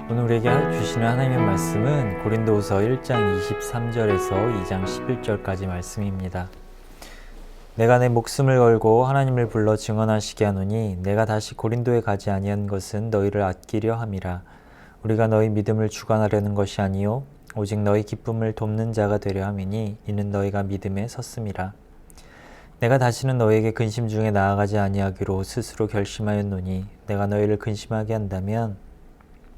오늘 우리에게 주시는 하나님의 말씀은 고린도후서 1장 23절에서 2장 11절까지 말씀입니다. 내가 내 목숨을 걸고 하나님을 불러 증언하시게 하노니 내가 다시 고린도에 가지 아니한 것은 너희를 아끼려 함이라. 우리가 너희 믿음을 주관하려는 것이 아니요 오직 너희 기쁨을 돕는 자가 되려 함이니 이는 너희가 믿음에 섰음이라. 내가 다시는 너희에게 근심 중에 나아가지 아니하기로 스스로 결심하였노니 내가 너희를 근심하게 한다면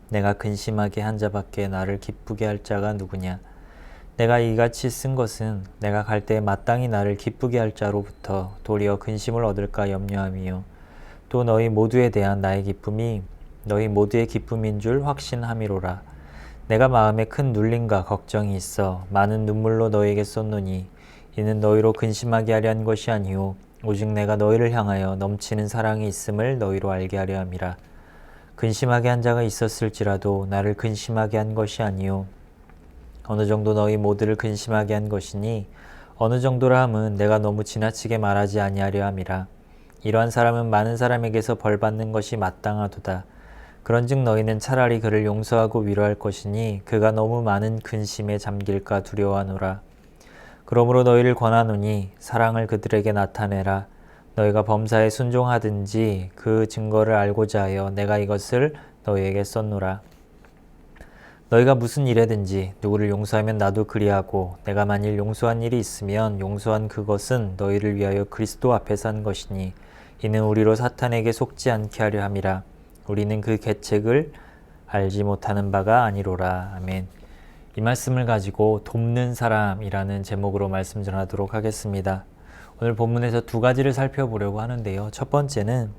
내가 근심하게 한 자밖에 나를 기쁘게 할 자가 누구냐. 내가 이같이 쓴 것은 내가 갈 때에 마땅히 나를 기쁘게 할 자로부터 도리어 근심을 얻을까 염려함이요 또 너희 모두에 대한 나의 기쁨이 너희 모두의 기쁨인 줄 확신함이로라. 내가 마음에 큰 눌림과 걱정이 있어 많은 눈물로 너희에게 쏟노니 이는 너희로 근심하게 하려 한 것이 아니요 오직 내가 너희를 향하여 넘치는 사랑이 있음을 너희로 알게 하려 함이라. 근심하게 한 자가 있었을지라도 나를 근심하게 한 것이 아니요 어느 정도 너희 모두를 근심하게 한 것이니 어느 정도라 함은 내가 너무 지나치게 말하지 아니하려 함이라. 이러한 사람은 많은 사람에게서 벌받는 것이 마땅하도다. 그런즉 너희는 차라리 그를 용서하고 위로할 것이니 그가 너무 많은 근심에 잠길까 두려워하노라. 그러므로 너희를 권하노니 사랑을 그들에게 나타내라. 너희가 범사에 순종하든지 그 증거를 알고자 하여 내가 이것을 너희에게 썼노라. 너희가 무슨 일에든지 누구를 용서하면 나도 그리하고 내가 만일 용서한 일이 있으면 용서한 그것은 너희를 위하여 그리스도 앞에서 한 것이니 이는 우리로 사탄에게 속지 않게 하려 함이라. 우리는 그 계책을 알지 못하는 바가 아니로라. 아멘. 이 말씀을 가지고 돕는 사람이라는 제목으로 말씀 전하도록 하겠습니다. 오늘 본문에서 두 가지를 살펴보려고 하는데요. 첫 번째는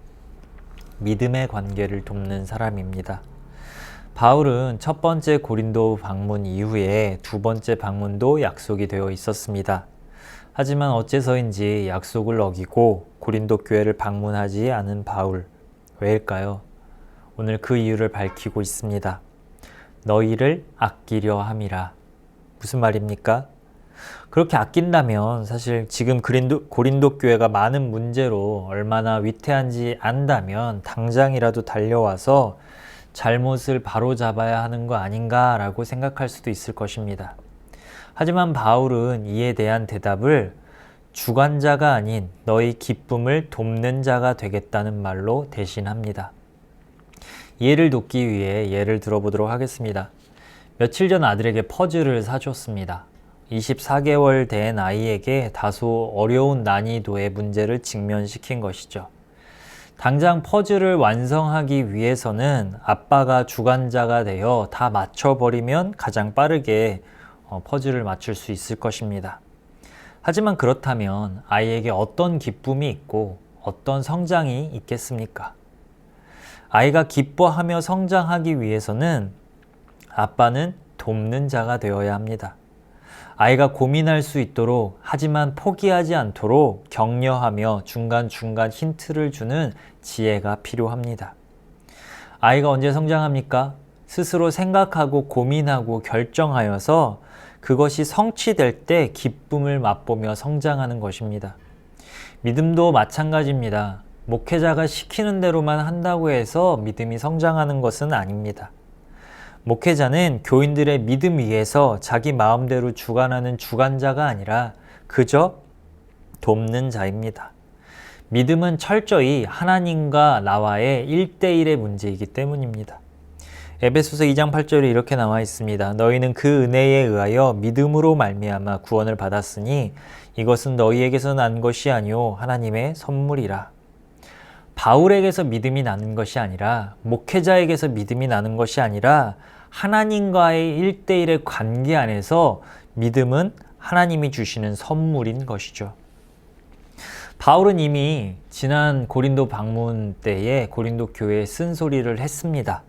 믿음의 관계를 돕는 사람입니다. 바울은 첫 번째 고린도 방문 이후에 두 번째 방문도 약속이 되어 있었습니다. 하지만 어째서인지 약속을 어기고 고린도 교회를 방문하지 않은 바울. 왜일까요? 오늘 그 이유를 밝히고 있습니다. 너희를 아끼려 함이라. 무슨 말입니까? 그렇게 아낀다면 사실 지금 고린도 교회가 많은 문제로 얼마나 위태한지 안다면 당장이라도 달려와서 잘못을 바로잡아야 하는 거 아닌가라고 생각할 수도 있을 것입니다. 하지만 바울은 이에 대한 대답을 주관자가 아닌 너희 기쁨을 돕는 자가 되겠다는 말로 대신합니다. 이해를 돕기 위해 예를 들어보도록 하겠습니다. 며칠 전 아들에게 퍼즐을 사줬습니다. 24개월 된 아이에게 다소 어려운 난이도의 문제를 직면시킨 것이죠. 당장 퍼즐을 완성하기 위해서는 아빠가 주관자가 되어 다 맞춰버리면 가장 빠르게 퍼즐을 맞출 수 있을 것입니다. 하지만 그렇다면 아이에게 어떤 기쁨이 있고 어떤 성장이 있겠습니까? 아이가 기뻐하며 성장하기 위해서는 아빠는 돕는 자가 되어야 합니다. 아이가 고민할 수 있도록 하지만 포기하지 않도록 격려하며 중간중간 힌트를 주는 지혜가 필요합니다. 아이가 언제 성장합니까? 스스로 생각하고 고민하고 결정하여서 그것이 성취될 때 기쁨을 맛보며 성장하는 것입니다. 믿음도 마찬가지입니다. 목회자가 시키는 대로만 한다고 해서 믿음이 성장하는 것은 아닙니다. 목회자는 교인들의 믿음 위에서 자기 마음대로 주관하는 주관자가 아니라 그저 돕는 자입니다. 믿음은 철저히 하나님과 나와의 1대1의 문제이기 때문입니다. 에베소서 2장 8절에 이렇게 나와 있습니다. 너희는 그 은혜에 의하여 믿음으로 말미암아 구원을 받았으니 이것은 너희에게서 난 것이 아니요 하나님의 선물이라. 바울에게서 믿음이 나는 것이 아니라 목회자에게서 믿음이 나는 것이 아니라 하나님과의 1대1의 관계 안에서 믿음은 하나님이 주시는 선물인 것이죠. 바울은 이미 지난 고린도 방문 때에 고린도 교회에 쓴소리를 했습니다.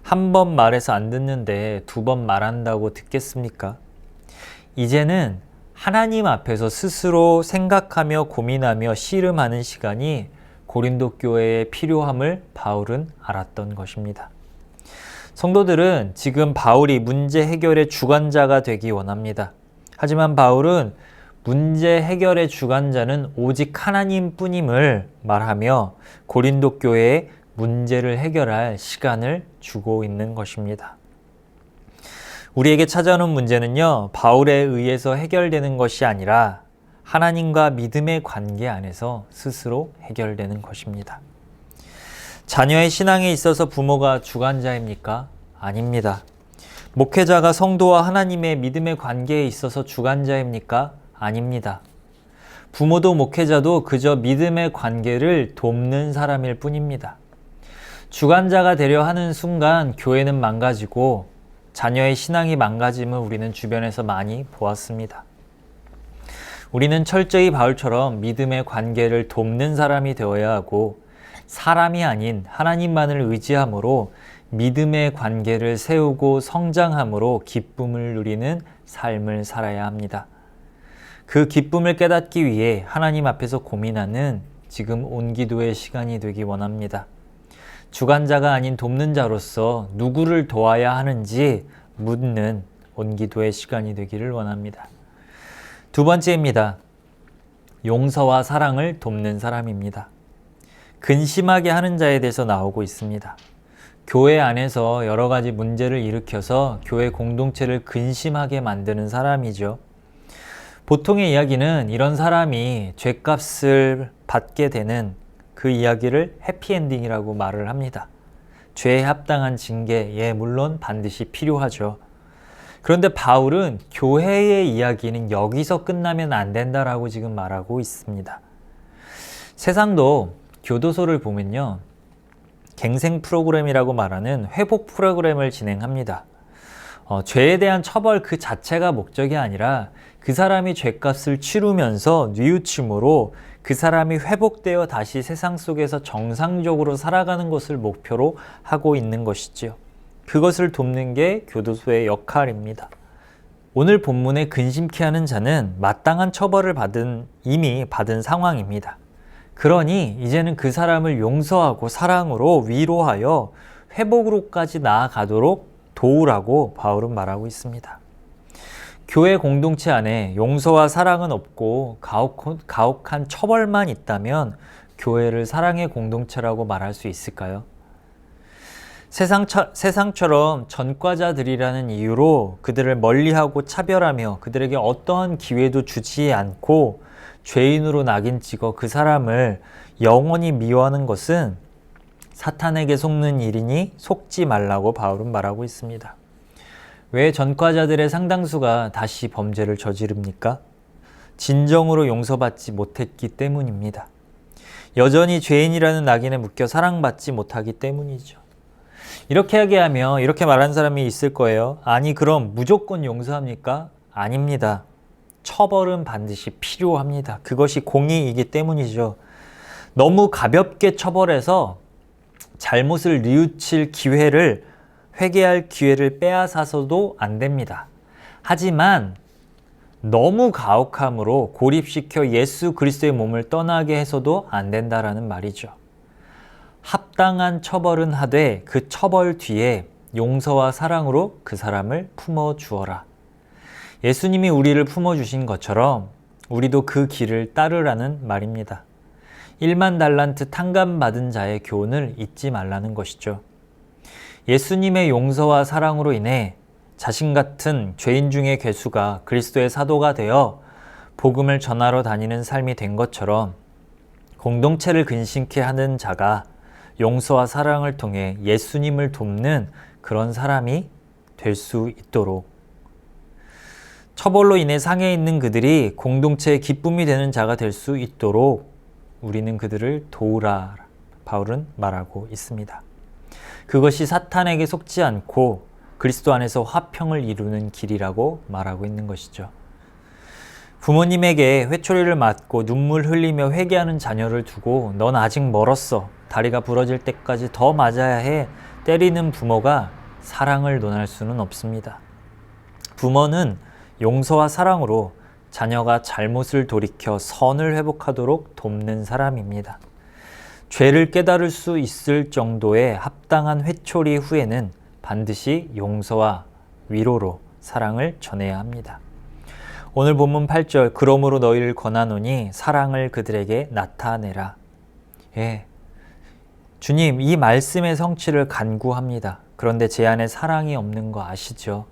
한 번 말해서 안 듣는데 두 번 말한다고 듣겠습니까? 이제는 하나님 앞에서 스스로 생각하며 고민하며 씨름하는 시간이 고린도 교회의 필요함을 바울은 알았던 것입니다. 성도들은 지금 바울이 문제 해결의 주관자가 되기 원합니다. 하지만 바울은 문제 해결의 주관자는 오직 하나님뿐임을 말하며 고린도 교회에 문제를 해결할 시간을 주고 있는 것입니다. 우리에게 찾아오는 문제는요, 바울에 의해서 해결되는 것이 아니라 하나님과 믿음의 관계 안에서 스스로 해결되는 것입니다. 자녀의 신앙에 있어서 부모가 주관자입니까? 아닙니다. 목회자가 성도와 하나님의 믿음의 관계에 있어서 주관자입니까? 아닙니다. 부모도 목회자도 그저 믿음의 관계를 돕는 사람일 뿐입니다. 주관자가 되려 하는 순간 교회는 망가지고 자녀의 신앙이 망가짐을 우리는 주변에서 많이 보았습니다. 우리는 철저히 바울처럼 믿음의 관계를 돕는 사람이 되어야 하고 사람이 아닌 하나님만을 의지함으로 믿음의 관계를 세우고 성장함으로 기쁨을 누리는 삶을 살아야 합니다. 그 기쁨을 깨닫기 위해 하나님 앞에서 고민하는 지금 온기도의 시간이 되기 원합니다. 주관자가 아닌 돕는 자로서 누구를 도와야 하는지 묻는 온기도의 시간이 되기를 원합니다. 두 번째입니다. 용서와 사랑을 돕는 사람입니다. 근심하게 하는 자에 대해서 나오고 있습니다. 교회 안에서 여러 가지 문제를 일으켜서 교회 공동체를 근심하게 만드는 사람이죠. 보통의 이야기는 이런 사람이 죗값을 받게 되는 그 이야기를 해피엔딩이라고 말을 합니다. 죄에 합당한 징계, 물론 반드시 필요하죠. 그런데 바울은 교회의 이야기는 여기서 끝나면 안 된다라고 지금 말하고 있습니다. 세상도 교도소를 보면요, 갱생 프로그램이라고 말하는 회복 프로그램을 진행합니다. 죄에 대한 처벌 그 자체가 목적이 아니라 그 사람이 죄값을 치르면서 뉘우침으로 그 사람이 회복되어 다시 세상 속에서 정상적으로 살아가는 것을 목표로 하고 있는 것이지요. 그것을 돕는 게 교도소의 역할입니다. 오늘 본문에 근심케 하는 자는 마땅한 처벌을 이미 받은 상황입니다. 그러니 이제는 그 사람을 용서하고 사랑으로 위로하여 회복으로까지 나아가도록 도우라고 바울은 말하고 있습니다. 교회 공동체 안에 용서와 사랑은 없고 가혹한 처벌만 있다면 교회를 사랑의 공동체라고 말할 수 있을까요? 세상처럼 전과자들이라는 이유로 그들을 멀리하고 차별하며 그들에게 어떠한 기회도 주지 않고 죄인으로 낙인 찍어 그 사람을 영원히 미워하는 것은 사탄에게 속는 일이니 속지 말라고 바울은 말하고 있습니다. 왜 전과자들의 상당수가 다시 범죄를 저지릅니까? 진정으로 용서받지 못했기 때문입니다. 여전히 죄인이라는 낙인에 묶여 사랑받지 못하기 때문이죠. 이렇게 이야기하며 이렇게 말하는 사람이 있을 거예요. 아니, 그럼 무조건 용서합니까? 아닙니다. 처벌은 반드시 필요합니다. 그것이 공의이기 때문이죠. 너무 가볍게 처벌해서 잘못을 뉘우칠 기회를, 회개할 기회를 빼앗아서도 안 됩니다. 하지만 너무 가혹함으로 고립시켜 예수 그리스도의 몸을 떠나게 해서도 안 된다라는 말이죠. 합당한 처벌은 하되 그 처벌 뒤에 용서와 사랑으로 그 사람을 품어주어라. 예수님이 우리를 품어주신 것처럼 우리도 그 길을 따르라는 말입니다. 1만 달란트 탕감받은 자의 교훈을 잊지 말라는 것이죠. 예수님의 용서와 사랑으로 인해 자신 같은 죄인 중의 괴수가 그리스도의 사도가 되어 복음을 전하러 다니는 삶이 된 것처럼 공동체를 근심케 하는 자가 용서와 사랑을 통해 예수님을 돕는 그런 사람이 될 수 있도록, 처벌로 인해 상해 있는 그들이 공동체의 기쁨이 되는 자가 될 수 있도록 우리는 그들을 도우라 바울은 말하고 있습니다. 그것이 사탄에게 속지 않고 그리스도 안에서 화평을 이루는 길이라고 말하고 있는 것이죠. 부모님에게 회초리를 맞고 눈물 흘리며 회개하는 자녀를 두고 넌 아직 멀었어, 다리가 부러질 때까지 더 맞아야 해, 때리는 부모가 사랑을 논할 수는 없습니다. 부모는 용서와 사랑으로 자녀가 잘못을 돌이켜 선을 회복하도록 돕는 사람입니다. 죄를 깨달을 수 있을 정도의 합당한 회초리 후에는 반드시 용서와 위로로 사랑을 전해야 합니다. 오늘 본문 8절, 그러므로 너희를 권하노니 사랑을 그들에게 나타내라. 주님, 이 말씀의 성취를 간구합니다. 그런데 제 안에 사랑이 없는 거 아시죠?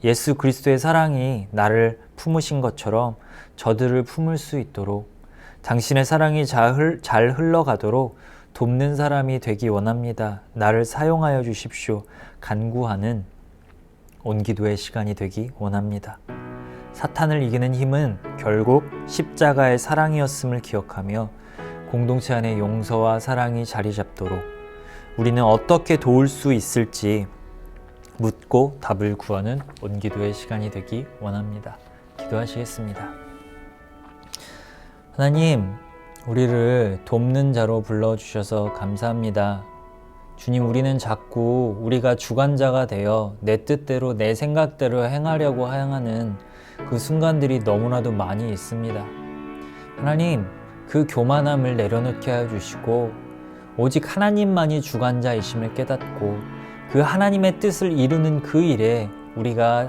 예수 그리스도의 사랑이 나를 품으신 것처럼 저들을 품을 수 있도록 당신의 사랑이 잘 흘러가도록 돕는 사람이 되기 원합니다. 나를 사용하여 주십시오. 간구하는 온기도의 시간이 되기 원합니다. 사탄을 이기는 힘은 결국 십자가의 사랑이었음을 기억하며 공동체 안에 용서와 사랑이 자리 잡도록 우리는 어떻게 도울 수 있을지 묻고 답을 구하는 온기도의 시간이 되기 원합니다. 기도하시겠습니다. 하나님, 우리를 돕는 자로 불러주셔서 감사합니다. 주님, 우리는 자꾸 우리가 주관자가 되어 내 뜻대로 내 생각대로 행하려고 하는 그 순간들이 너무나도 많이 있습니다. 하나님, 그 교만함을 내려놓게 하여 주시고 오직 하나님만이 주관자이심을 깨닫고 그 하나님의 뜻을 이루는 그 일에 우리가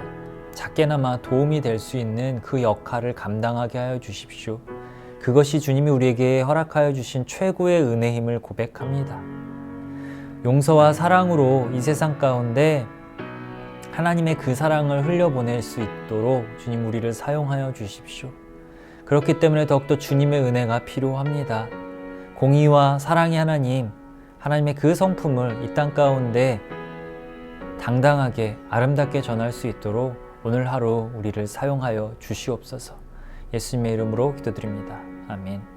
작게나마 도움이 될 수 있는 그 역할을 감당하게 하여 주십시오. 그것이 주님이 우리에게 허락하여 주신 최고의 은혜임을 고백합니다. 용서와 사랑으로 이 세상 가운데 하나님의 그 사랑을 흘려보낼 수 있도록 주님 우리를 사용하여 주십시오. 그렇기 때문에 더욱더 주님의 은혜가 필요합니다. 공의와 사랑의 하나님, 하나님의 그 성품을 이 땅 가운데 당당하게 아름답게 전할 수 있도록 오늘 하루 우리를 사용하여 주시옵소서. 예수님의 이름으로 기도드립니다. 아멘.